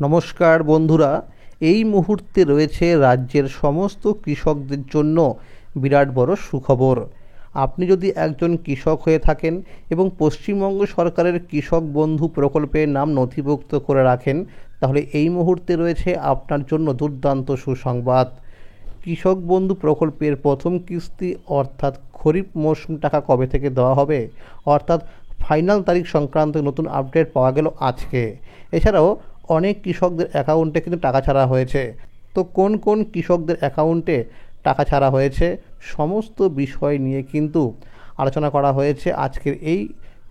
নমস্কার বন্ধুরা, এই মুহূর্তে রয়েছে রাজ্যের সমস্ত কৃষকদের জন্য বিরাট বড় সুখবর। আপনি যদি একজন কৃষক হয়ে থাকেন এবং পশ্চিমবঙ্গ সরকারের কৃষক বন্ধু প্রকল্পে নাম নথিভুক্ত করে রাখেন, তাহলে এই মুহূর্তে রয়েছে আপনার জন্য দুর্দান্ত সুসংবাদ। কৃষক বন্ধু প্রকল্পের প্রথম কিস্তি অর্থাৎ খরিফ মরশুম টাকা কবে থেকে দেওয়া হবে, অর্থাৎ ফাইনাল তারিখ সংক্রান্ত নতুন আপডেট পাওয়া গেল আজকে। এছাড়াও অনেক কৃষকদের অ্যাকাউন্টে কিন্তু টাকা ছাড়া হয়েছে। তো কোন কোন কৃষকদের অ্যাকাউন্টে টাকা ছাড়া হয়েছে সমস্ত বিষয় নিয়ে কিন্তু আলোচনা করা হয়েছে আজকের এই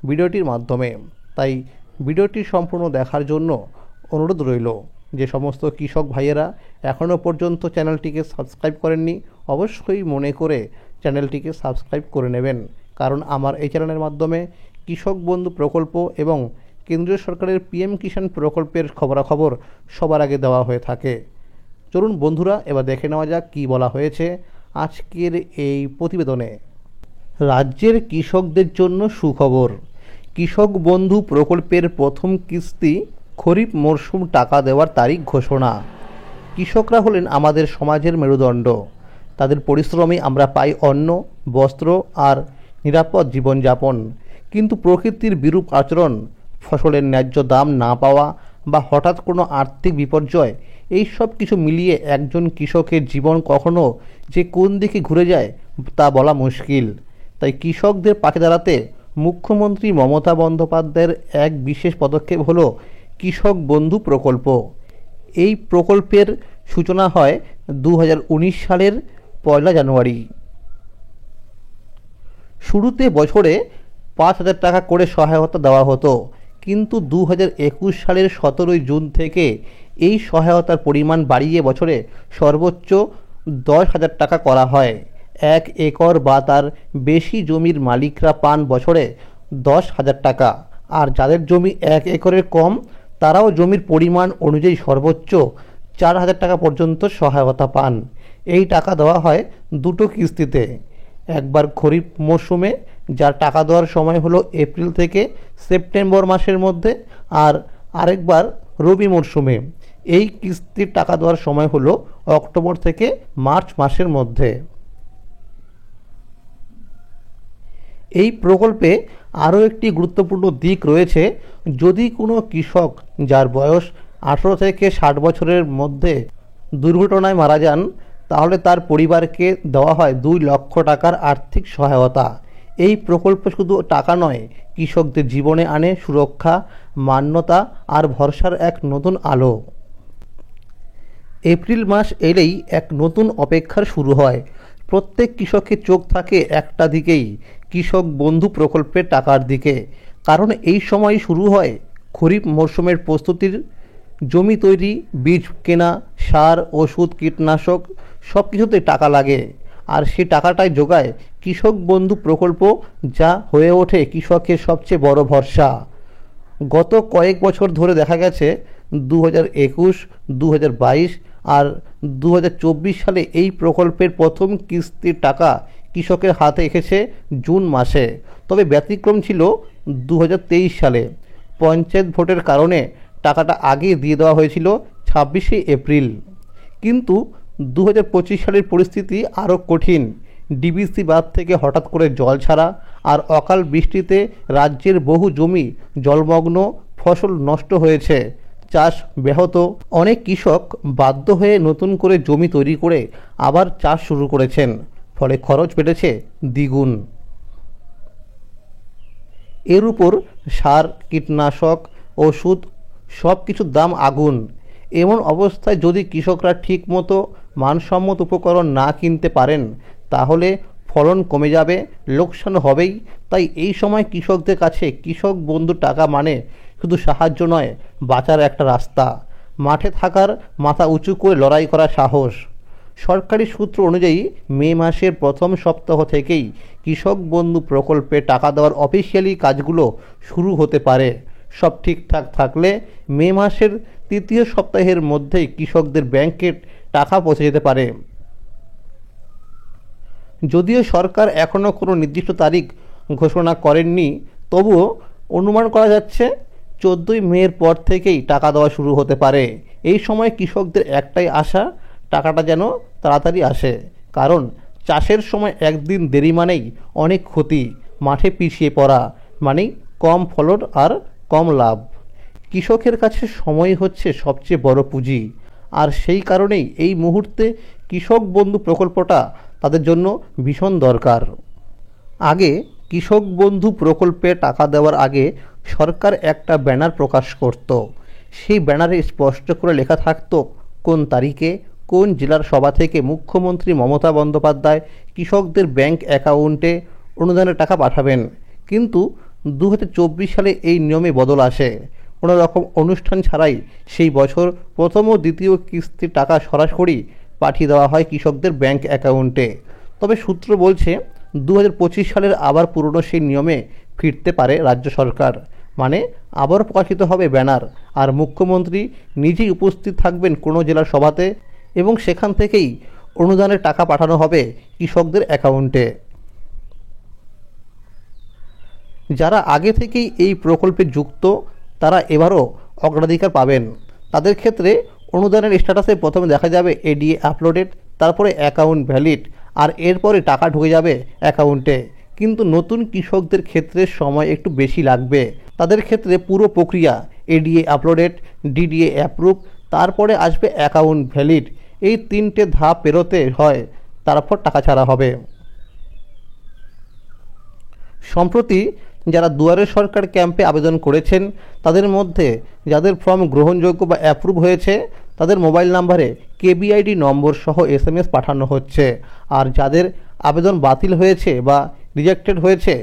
ভিডিওটির মাধ্যমে। তাই ভিডিওটি সম্পূর্ণ দেখার জন্য অনুরোধ রইল। যে সমস্ত কৃষক ভাইয়েরা এখনও পর্যন্ত চ্যানেলটিকে সাবস্ক্রাইব করেননি, অবশ্যই মনে করে চ্যানেলটিকে সাবস্ক্রাইব করে নেবেন, কারণ আমার এই চ্যানেলের মাধ্যমে কৃষক বন্ধু প্রকল্প এবং কেন্দ্রীয় সরকারের পিএম কিষাণ প্রকল্পের খবরাখবর সবার আগে দেওয়া হয়ে থাকে। চলুন বন্ধুরা, এবার দেখে নেওয়া যাক কী বলা হয়েছে আজকের এই প্রতিবেদনে। রাজ্যের কৃষকদের জন্য সুখবর। কৃষক বন্ধু প্রকল্পের প্রথম কিস্তি খরিফ মরশুম টাকা দেওয়ার তারিখ ঘোষণা। কৃষকরা হলেন আমাদের সমাজের মেরুদণ্ড। তাদের পরিশ্রমে আমরা পাই অন্ন, বস্ত্র আর নিরাপদ জীবনযাপন। কিন্তু প্রকৃতির বিরূপ আচরণ, ফসলের ন্যায্য দাম না পাওয়া বা হঠাৎ কোনো আর্থিক বিপর্যয়, এই সব কিছু মিলিয়ে একজন কৃষকের জীবন কখনো যে কোন দিকে ঘুরে যায় তা বলা মুশকিল। তাই কৃষকদের পাশে দাঁড়াতে মুখ্যমন্ত্রী মমতা বন্দ্যোপাধ্যায়ের এক বিশেষ পদক্ষেপ হলো কৃষক বন্ধু প্রকল্প। এই প্রকল্পের সূচনা হয় 2019 সালের 1 জানুয়ারি। শুরুতে বছরে 5,000 টাকা করে সহায়তা দেওয়া হতো, কিন্তু 2021 সালের 17 জুন থেকে এই সহায়তার পরিমাণ বাড়িয়ে বছরে সর্বোচ্চ 10,000 টাকা করা হয়। 1 একর বা তার বেশি জমির মালিকরা পান বছরে 10,000 টাকা, আর যাদের জমি 1 একরের কম তারাও জমির পরিমাণ অনুযায়ী সর্বোচ্চ 4,000 টাকা পর্যন্ত সহায়তা পান। এই টাকা দেওয়া হয় দুটো কিস্তিতে, একবার খরিফ মরশুমে যার টাকা দেওয়ার সময় হলো এপ্রিল থেকে সেপ্টেম্বর মাসের মধ্যে, আর আরেকবার রবি মরশুমে। এই কিস্তির টাকা দেওয়ার সময় হলো অক্টোবর থেকে মার্চ মাসের মধ্যে। এই প্রকল্পে আরও একটি গুরুত্বপূর্ণ দিক রয়েছে। যদি কোনো কৃষক যার বয়স 18 থেকে 60 বছরের মধ্যে দুর্ঘটনায় মারা যান, তাহলে তার পরিবারকে দেওয়া হয় 2 লক্ষ টাকার আর্থিক সহায়তা। এই প্রকল্প শুধু টাকা নয়, কৃষকদের জীবনে আনে সুরক্ষা, মান্যতা আর ভরসার এক নতুন আলো। এপ্রিল মাস এলেই এক নতুন অপেক্ষার শুরু হয়। প্রত্যেক কৃষকের চোখ থাকে একটা দিকেই, কৃষক বন্ধু প্রকল্পের টাকার দিকে। কারণ এই সময় শুরু হয় খরিফ মরশুমের প্রস্তুতির। জমি তৈরি, বীজ কেনা, সার, ওষুধ, কীটনাশক সব কিছুতে টাকা লাগে, আর সেই টাকাটাই যোগায় কৃষক বন্ধু প্রকল্প, যা হয়ে ওঠে কৃষকের সবচেয়ে বড় ভরসা। গত কয়েক বছর ধরে দেখা গেছে 2021, 2022 আর 2024 সালে এই প্রকল্পের প্রথম কিস্তির টাকা কৃষকের হাতে এসেছে জুন মাসে। তবে ব্যতিক্রম ছিল 2023 সালে। পঞ্চায়েত ভোটের কারণে টাকাটা আগে দিয়ে দেওয়া হয়েছিল 26শে এপ্রিল। কিন্তু 2025 সালের পরিস্থিতি আরও কঠিন। ডিবিসি বাঁধ থেকে হঠাৎ করে জল ছাড়া আর অকাল বৃষ্টিতে রাজ্যের বহু জমি জলমগ্ন, ফসল নষ্ট হয়েছে, চাষ ব্যাহত। অনেক কৃষক বাধ্য হয়ে নতুন করে জমি তৈরি করে আবার চাষ শুরু করেছেন, ফলে খরচ বেড়েছে দ্বিগুণ। এর উপর সার, কীটনাশক, ওষুধ সব কিছুর দাম আগুন। এমন অবস্থায় যদি কৃষকরা ঠিকমতো মানসম্মত উপকরণ না কিনতে পারেন, তাহলে ফলন কমে যাবে, লোকসান হবেই। তাই এই সময় কৃষকদের কাছে কৃষক বন্ধু টাকা মানে শুধু সাহায্য নয়, বাঁচার একটা রাস্তা, মাঠে থাকার, মাথা উঁচু করে লড়াই করার সাহস। সরকারি সূত্র অনুযায়ী মে মাসের প্রথম সপ্তাহ থেকেই কৃষক বন্ধু প্রকল্পে টাকা দেওয়ার অফিসিয়ালি কাজগুলো শুরু হতে পারে। সব ঠিকঠাক থাকলে মে মাসের 3য় সপ্তাহের মধ্যেই কৃষকদের ব্যাংকে টাকা পৌঁছে যেতে পারে। যদিও সরকার এখনও কোনো নির্দিষ্ট তারিখ ঘোষণা করেননি, তবুও অনুমান করা যাচ্ছে 14ই মের পর থেকেই টাকা দেওয়া শুরু হতে পারে। এই সময় কৃষকদের একটাই আশা, টাকাটা যেন তাড়াতাড়ি আসে, কারণ চাষের সময় একদিন দেরি মানেই অনেক ক্ষতি, মাঠে পিছিয়ে পড়া মানেই কম ফলন আর কম লাভ। কৃষকের কাছে সময় হচ্ছে সবচেয়ে বড় পুঁজি, আর সেই কারণেই এই মুহূর্তে কৃষক বন্ধু প্রকল্পটা তাদের জন্য ভীষণ দরকার। আগে কৃষক বন্ধু প্রকল্পে টাকা দেওয়ার আগে সরকার একটা ব্যানার প্রকাশ করত। সেই ব্যানারে স্পষ্ট করে লেখা থাকতো কোন তারিখে কোন জেলার সভা থেকে মুখ্যমন্ত্রী মমতা বন্দ্যোপাধ্যায় কৃষকদের ব্যাংক অ্যাকাউন্টে অনুদানের টাকা পাঠাবেন। কিন্তু 2024 সালে এই নিয়মে বদল আসে। কোনো রকম অনুষ্ঠান ছাড়াই সেই বছর প্রথম ও দ্বিতীয় কিস্তির টাকা সরাসরি পাঠিয়ে দেওয়া হয় কৃষকদের ব্যাংক অ্যাকাউন্টে। তবে সূত্র বলছে 2025 সালের আবার পুরনো সেই নিয়মে ফিরতে পারে রাজ্য সরকার। মানে আবার প্রকাশিত হবে ব্যানার, আর মুখ্যমন্ত্রী নিজেই উপস্থিত থাকবেন কোনো জেলার সভাতে, এবং সেখান থেকেই অনুদানের টাকা পাঠানো হবে কৃষকদের অ্যাকাউন্টে। যারা আগে থেকেই এই প্রকল্পে যুক্ত তারা এবারও অগ্রাধিকার পাবেন। তাদের ক্ষেত্রে অনুদানের স্ট্যাটাসে প্রথমে দেখা যাবে এডিএ আপলোডেড, তারপরে অ্যাকাউন্ট ভ্যালিড, আর এরপরে টাকা ঢুকে যাবে অ্যাকাউন্টে। কিন্তু নতুন কৃষকদের ক্ষেত্রে সময় একটু বেশি লাগবে। তাদের ক্ষেত্রে পুরো প্রক্রিয়া এডিএ আপলোডেড, ডিডিএ অ্যাপ্রুভ, তারপরে আসবে অ্যাকাউন্ট ভ্যালিড, এই 3টে ধাপ পেরোতে হয়, তারপর টাকা ছাড়া হবে। সম্প্রতি যারা দুয়ারে সরকার ক্যাম্পে আবেদন করেছেন তাদের মধ্যে যাদের ফর্ম গ্রহণযোগ্য বা অ্যাপ্রুভ হয়েছে তাদের মোবাইল নাম্বারে কেবিআইডি নম্বর সহ এসএমএস পাঠানো হচ্ছে, আর যাদের আবেদন বাতিল হয়েছে বা রিজেক্টেড হয়েছে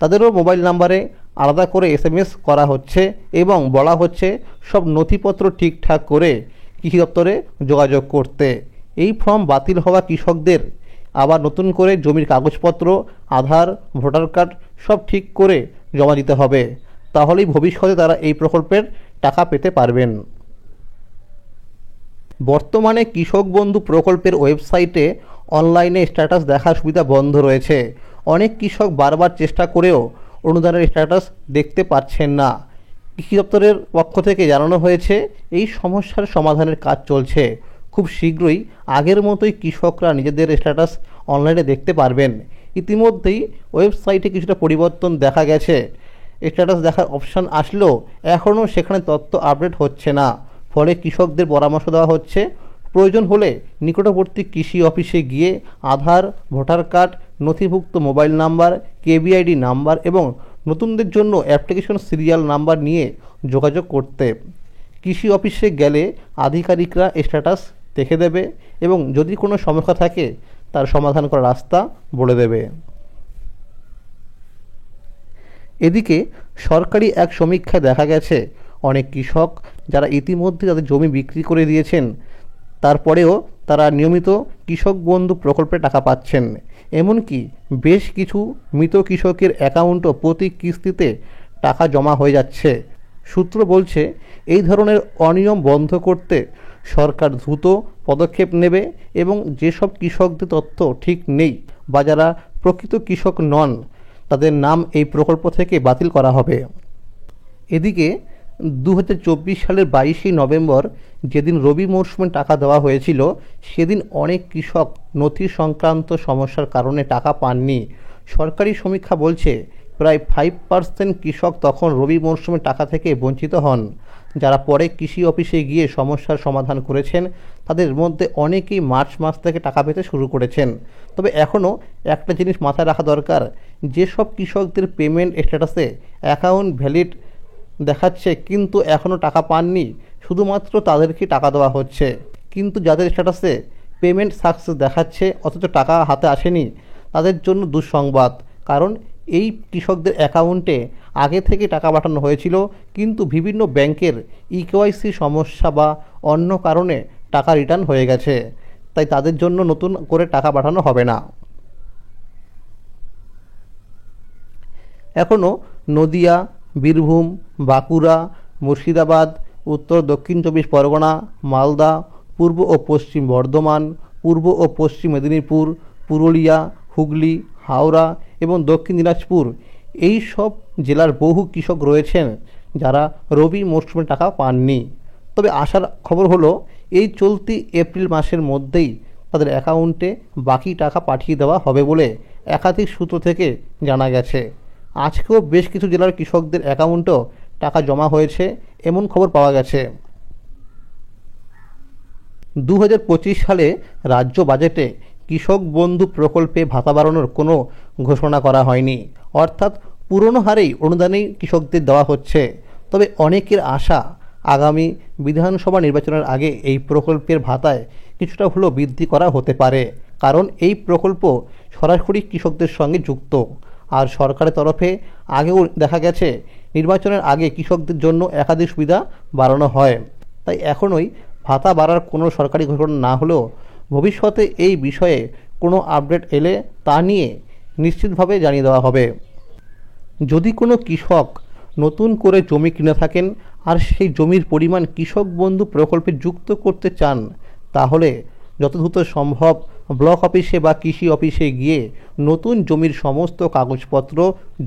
তাদেরও মোবাইল নাম্বারে আলাদা করে এসএমএস করা হচ্ছে এবং বলা হচ্ছে সব নথিপত্র ঠিকঠাক করে কৃষি দপ্তরে যোগাযোগ করতে। এই ফর্ম বাতিল হওয়া কৃষকদের আবার নতুন করে জমির কাগজপত্র, আধার, ভোটার কার্ড সব ঠিক করে জমা দিতে হবে, তাহলেই ভবিষ্যতে তারা এই প্রকল্পের টাকা পেতে পারবেন। বর্তমানে কৃষক বন্ধু প্রকল্পের ওয়েবসাইটে অনলাইনে স্ট্যাটাস দেখার সুবিধা বন্ধ রয়েছে। অনেক কৃষক বারবার চেষ্টা করেও অনুদানের স্ট্যাটাস দেখতে পাচ্ছেন না। কৃষি দপ্তরের পক্ষ থেকে জানানো হয়েছে এই সমস্যার সমাধানের কাজ চলছে। খুব শীঘ্রই আগের মতোই কৃষকরা নিজেদের স্ট্যাটাস অনলাইনে দেখতে পারবেন। ইতিমধ্যেই ওয়েবসাইটে কিছুটা পরিবর্তন দেখা গেছে। স্ট্যাটাস দেখার অপশান আসলেও এখনও সেখানে তথ্য আপডেট হচ্ছে না, ফলে কৃষকদের পরামর্শ দেওয়া হচ্ছে প্রয়োজন হলে নিকটবর্তী কৃষি অফিসে গিয়ে আধার, ভোটার কার্ড, নথিভুক্ত মোবাইল নাম্বার, কেবিআইডি নাম্বার এবং নতুনদের জন্য অ্যাপ্লিকেশন সিরিয়াল নাম্বার নিয়ে যোগাযোগ করতে। কৃষি অফিসে গেলে আধিকারিকরা স্ট্যাটাস দেখে দেবে এবং যদি কোনো সমস্যা থাকে তার সমাধান করার রাস্তা বলে দেবে। এদিকে সরকারি এক সমীক্ষায় দেখা গেছে অনেক কৃষক যারা ইতিমধ্যে তাদের জমি বিক্রি করে দিয়েছেন তারপরেও তারা নিয়মিত কৃষক বন্ধু প্রকল্পে টাকা পাচ্ছেন। এমনকি বেশ কিছু মৃত কৃষকের অ্যাকাউন্টও প্রতি কিস্তিতে টাকা জমা হয়ে যাচ্ছে। সূত্র বলছে এই ধরনের অনিয়ম বন্ধ করতে সরকার দ্রুত পদক্ষেপ নেবে এবং যেসব কৃষকদের তথ্য ঠিক নেই বা যারা প্রকৃত কৃষক নন তাদের নাম এই প্রকল্প থেকে বাতিল করা হবে। এদিকে 2024 সালের 22শে নভেম্বর যেদিন রবি মরশুমে টাকা দেওয়া হয়েছিল সেদিন অনেক কৃষক নথি সংক্রান্ত সমস্যার কারণে টাকা পাননি। সরকারি সমীক্ষা বলছে প্রায় 5% কৃষক তখন রবি মরশুমে টাকা থেকে বঞ্চিত হন। যারা পরে কৃষি অফিসে গিয়ে সমস্যার সমাধান করেছেন তাদের মধ্যে অনেকেই মার্চ মাস থেকে টাকা পেতে শুরু করেছেন। তবে এখনও একটা জিনিস মাথায় রাখা দরকার, যেসব কৃষকদের পেমেন্ট স্ট্যাটাসে অ্যাকাউন্ট ভ্যালিড দেখাচ্ছে কিন্তু এখনও টাকা পাননি, শুধুমাত্র তাদেরকে টাকা দেওয়া হচ্ছে। কিন্তু যাদের স্ট্যাটাসে পেমেন্ট সাকসেস দেখাচ্ছে অথচ টাকা হাতে আসেনি তাদের জন্য দুঃসংবাদ, কারণ এই কৃষকদের অ্যাকাউন্টে আগে থেকে টাকা পাঠানো হয়েছিল কিন্তু বিভিন্ন ব্যাংকের ইকেওয়াইসি সমস্যা বা অন্য কারণে টাকা রিটার্ন হয়ে গেছে, তাই তাদের জন্য নতুন করে টাকা পাঠানো হবে না। এখনও নদিয়া, বীরভূম, বাঁকুড়া, মুর্শিদাবাদ, উত্তর দক্ষিণ 24 পরগনা, মালদা, পূর্ব ও পশ্চিম বর্ধমান, পূর্ব ও পশ্চিম মেদিনীপুর, পুরুলিয়া, হুগলি, হাওড়া এবং দক্ষিণ দিনাজপুর এই সব জেলার বহু কৃষক রয়েছেন যারা রবি মরশুমে টাকা পাননি। তবে আশার খবর হলো এই চলতি এপ্রিল মাসের মধ্যেই তাদের অ্যাকাউন্টে বাকি টাকা পাঠিয়ে দেওয়া হবে বলে একাধিক সূত্র থেকে জানা গেছে। আজকেও বেশ কিছু জেলার কৃষকদের অ্যাকাউন্টেও টাকা জমা হয়েছে এমন খবর পাওয়া গেছে। 2025 সালে রাজ্য বাজেটে কৃষক বন্ধু প্রকল্পে ভাতা বাড়ানোর কোনো ঘোষণা করা হয়নি, অর্থাৎ পুরনো হারেই অনুদানেই কৃষকদের দেওয়া হচ্ছে। তবে অনেকের আশা আগামী বিধানসভা নির্বাচনের আগে এই প্রকল্পের ভাতায় কিছুটা হলেও বৃদ্ধি করা হতে পারে, কারণ এই প্রকল্প সরাসরি কৃষকদের সঙ্গে যুক্ত। আর সরকারের তরফে আগেও দেখা গেছে নির্বাচনের আগে কৃষকদের জন্য একাধিক সুবিধা বাড়ানো হয়। তাই এখনই ভাতা বাড়ার কোনো সরকারি ঘোষণা না হলেও ভবিষ্যতে এই বিষয়ে কোনো আপডেট এলে তা নিয়ে নিশ্চিতভাবে জানিয়ে দেওয়া হবে। যদি কোনো কৃষক নতুন করে জমি কিনে থাকেন আর সেই জমির পরিমাণ কৃষক বন্ধু প্রকল্পে যুক্ত করতে চান, তাহলে যত দ্রুত সম্ভব ব্লক অফিসে বা কৃষি অফিসে গিয়ে নতুন জমির সমস্ত কাগজপত্র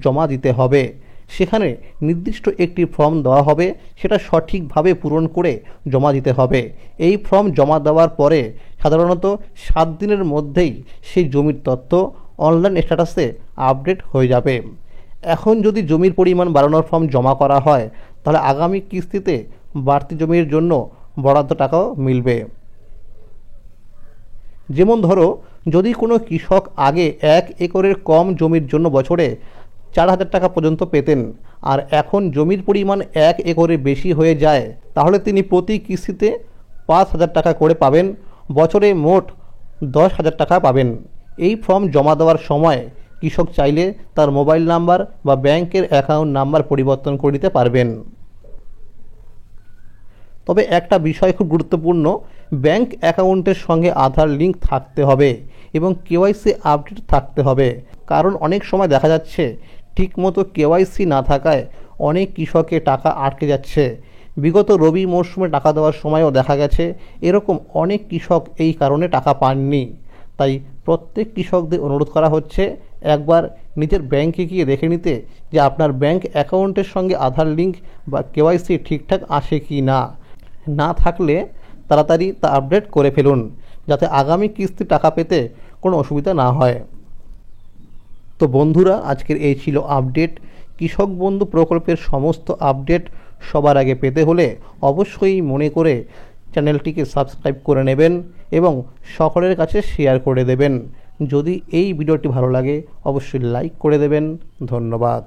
জমা দিতে হবে। সেখানে নির্দিষ্ট একটি ফর্ম দেওয়া হবে, সেটা সঠিকভাবে পূরণ করে জমা দিতে হবে। এই ফর্ম জমা দেওয়ার পরে সাধারণত 7 দিনের মধ্যেই সেই জমির তথ্য অনলাইন স্ট্যাটাসে আপডেট হয়ে যাবে। এখন যদি জমির পরিমাণ বাড়ানোর ফর্ম জমা করা হয়, তাহলে আগামী কিস্তিতে বাড়তি জমির জন্য বরাদ্দ টাকাও মিলবে। যেমন ধরো, যদি কোনো কৃষক আগে 1 একরের কম জমির জন্য বছরে 4,000 টাকা পর্যন্ত পেতেন, আর এখন জমির পরিমাণ 1 একরের বেশি হয়ে যায়, তাহলে তিনি প্রতি কিস্তিতে 5,000 টাকা করে পাবেন, বছরে মোট 10,000 টাকা পাবেন। এই ফর্ম জমা দেওয়ার সময় কৃষক চাইলে তার মোবাইল নাম্বার বা ব্যাংকের অ্যাকাউন্ট নাম্বার পরিবর্তন করে নিতে পারবেন। তবে একটা বিষয় খুব গুরুত্বপূর্ণ, ব্যাংক অ্যাকাউন্টের সঙ্গে আধার লিঙ্ক থাকতে হবে এবং কেওয়াইসি আপডেট থাকতে হবে। কারণ অনেক সময় দেখা যাচ্ছে ঠিকমতো কেওয়াইসি না থাকায় অনেক কৃষকের টাকা আটকে যাচ্ছে। বিগত রবি মরশুমে টাকা দেওয়ার সময়ও দেখা গেছে এরকম অনেক কৃষক এই কারণে টাকা পাননি। তাই প্রত্যেক কৃষকদের অনুরোধ করা হচ্ছে একবার নিজের ব্যাংকে গিয়ে দেখে নিতে যে আপনার ব্যাংক অ্যাকাউন্টের সঙ্গে আধার লিঙ্ক বা কেওয়াইসি ঠিকঠাক আসে কি না। না থাকলে তাড়াতাড়ি তা আপডেট করে ফেলুন, যাতে আগামী কিস্তি টাকা পেতে কোনো অসুবিধা না হয়। তো বন্ধুরা, আজকের এই ছিল আপডেট। কৃষক বন্ধু প্রকল্পের সমস্ত আপডেট সবার আগে পেতে হলে অবশ্যই মনে করে চ্যানেলটিকে সাবস্ক্রাইব করে নেবেন এবং সকলের কাছে শেয়ার করে দেবেন। যদি এই ভিডিওটি ভালো লাগে অবশ্যই লাইক করে দেবেন। ধন্যবাদ।